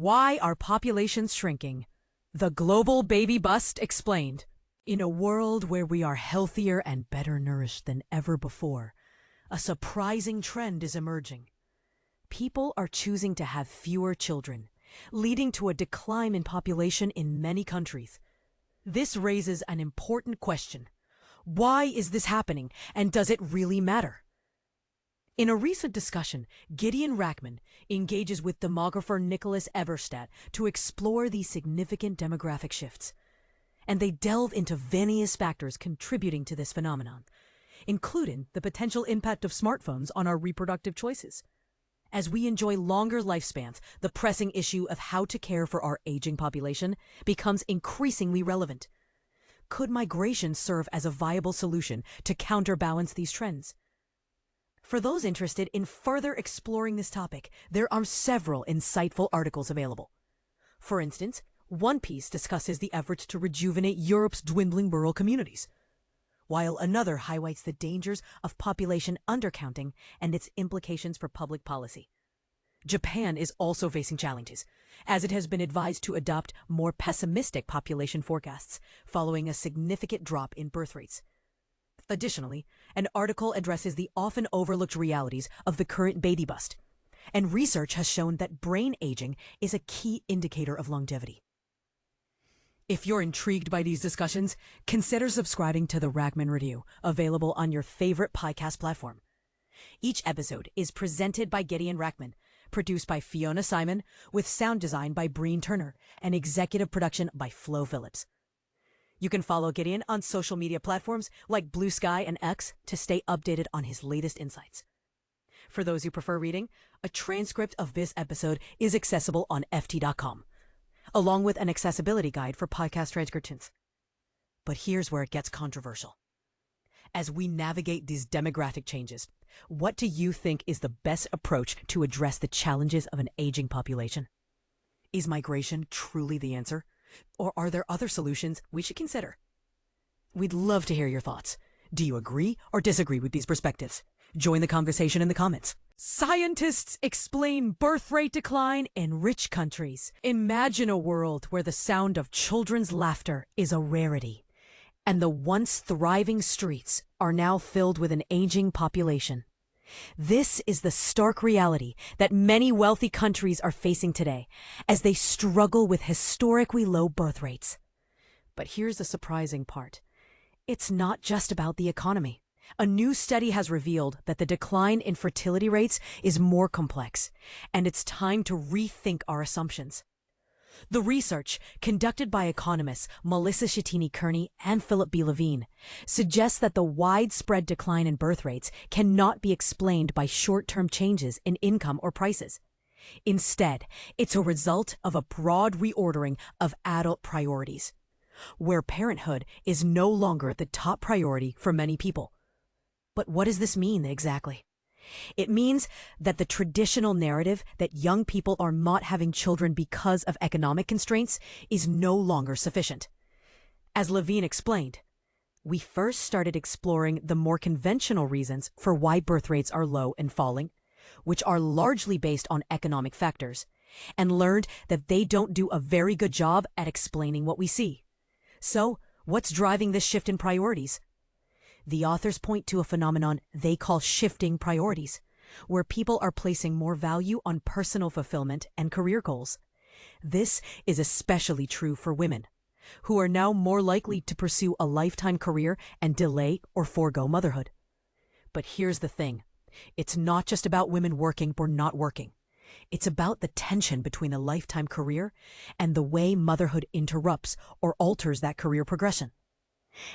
Why are populations shrinking? The global baby bust explained. In a world where we are healthier and better nourished than ever before, a surprising trend is emerging. People are choosing to have fewer children, leading to a decline in population in many countries. This raises an important question. Why is this happening, and does it really matter? In a recent discussion, Gideon Rachman engages with demographer Nicholas Eberstadt to explore these significant demographic shifts. And they delve into various factors contributing to this phenomenon, including the potential impact of smartphones on our reproductive choices. As we enjoy longer lifespans, the pressing issue of how to care for our aging population becomes increasingly relevant. Could migration serve as a viable solution to counterbalance these trends? For those interested in further exploring this topic, there are several insightful articles available. For instance, one piece discusses the efforts to rejuvenate Europe's dwindling rural communities, while another highlights the dangers of population undercounting and its implications for public policy. Japan is also facing challenges, as it has been advised to adopt more pessimistic population forecasts following a significant drop in birth rates. Additionally, an article addresses the often overlooked realities of the current baby bust, and research has shown that brain aging is a key indicator of longevity. If you're intrigued by these discussions, consider subscribing to the Rachman Review, available on your favorite podcast platform. Each episode is presented by Gideon Rachman, produced by Fiona Simon, with sound design by Breen Turner, and executive production by Flo Phillips. You can follow Gideon on social media platforms like Blue Sky and X to stay updated on his latest insights. For those who prefer reading, a transcript of this episode is accessible on ft.com, along with an accessibility guide for podcast transcriptions. But here's where it gets controversial. As we navigate these demographic changes, what do you think is the best approach to address the challenges of an aging population? Is migration truly the answer? Or are there other solutions we should consider? We'd love to hear your thoughts. Do you agree or disagree with these perspectives? Join the conversation in the comments. Scientists explain birth rate decline in rich countries. Imagine a world where the sound of children's laughter is a rarity, and the once thriving streets are now filled with an aging population. This is the stark reality that many wealthy countries are facing today as they struggle with historically low birth rates. But here's the surprising part. It's not just about the economy. A new study has revealed that the decline in fertility rates is more complex, and it's time to rethink our assumptions. The research, conducted by economists Melissa Shatini-Kearney and Philip B. Levine, suggests that the widespread decline in birth rates cannot be explained by short-term changes in income or prices. Instead, it's a result of a broad reordering of adult priorities, where parenthood is no longer the top priority for many people. But what does this mean exactly? It means that the traditional narrative that young people are not having children because of economic constraints is no longer sufficient. As Levine explained, we first started exploring the more conventional reasons for why birth rates are low and falling, which are largely based on economic factors, and learned that they don't do a very good job at explaining what we see. So, what's driving this shift in priorities? The authors point to a phenomenon they call shifting priorities, where people are placing more value on personal fulfillment and career goals. This is especially true for women, who are now more likely to pursue a lifetime career and delay or forego motherhood. But here's the thing. It's not just about women working or not working. It's about the tension between a lifetime career and the way motherhood interrupts or alters that career progression.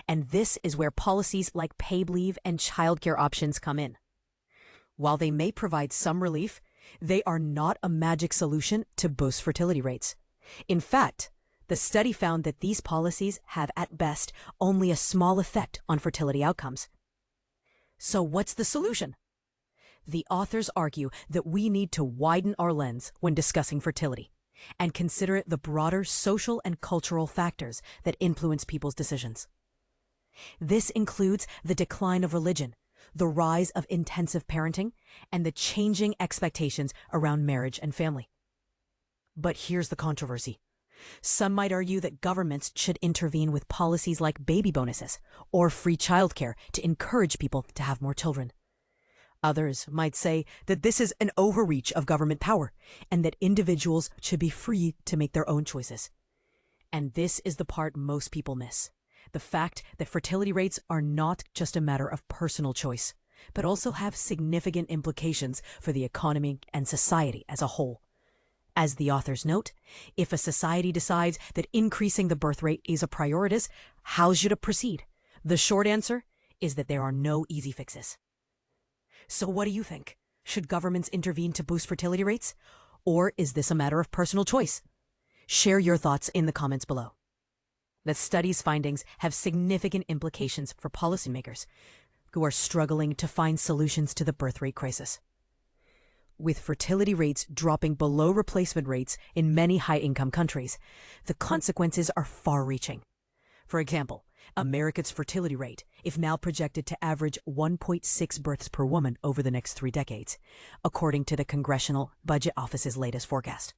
And this is where policies like paid leave and childcare options come in. While they may provide some relief, they are not a magic solution to boost fertility rates. In fact, the study found that these policies have at best only a small effect on fertility outcomes. So what's the solution? The authors argue that we need to widen our lens when discussing fertility and consider the broader social and cultural factors that influence people's decisions. This includes the decline of religion, the rise of intensive parenting, and the changing expectations around marriage and family. But here's the controversy. Some might argue that governments should intervene with policies like baby bonuses or free childcare to encourage people to have more children. Others might say that this is an overreach of government power and that individuals should be free to make their own choices. And this is the part most people miss. The fact that fertility rates are not just a matter of personal choice, but also have significant implications for the economy and society as a whole. As the authors note, if a society decides that increasing the birth rate is a priority, how should it proceed? The short answer is that there are no easy fixes. So what do you think? Should governments intervene to boost fertility rates? Or is this a matter of personal choice? Share your thoughts in the comments below. The study's findings have significant implications for policymakers who are struggling to find solutions to the birth rate crisis. With fertility rates dropping below replacement rates in many high-income countries, the consequences are far-reaching. For example, America's fertility rate, if now projected to average 1.6 births per woman over the next 3 decades, according to the Congressional Budget Office's latest forecast.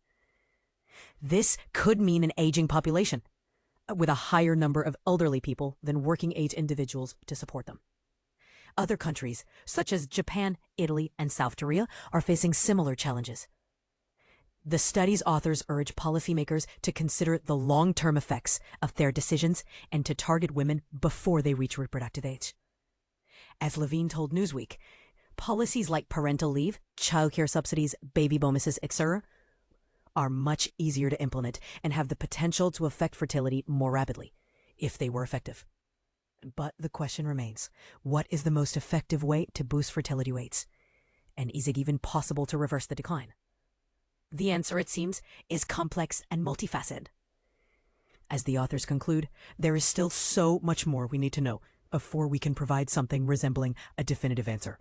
This could mean an aging population, with a higher number of elderly people than working-age individuals to support them. Other countries, such as Japan, Italy, and South Korea, are facing similar challenges. The study's authors urge policymakers to consider the long-term effects of their decisions and to target women before they reach reproductive age. As Levine told Newsweek, policies like parental leave, childcare subsidies, baby bonuses, etc., are much easier to implement and have the potential to affect fertility more rapidly, if they were effective. But the question remains, what is the most effective way to boost fertility rates? And is it even possible to reverse the decline? The answer, it seems, is complex and multifaceted. As the authors conclude, there is still so much more we need to know before we can provide something resembling a definitive answer.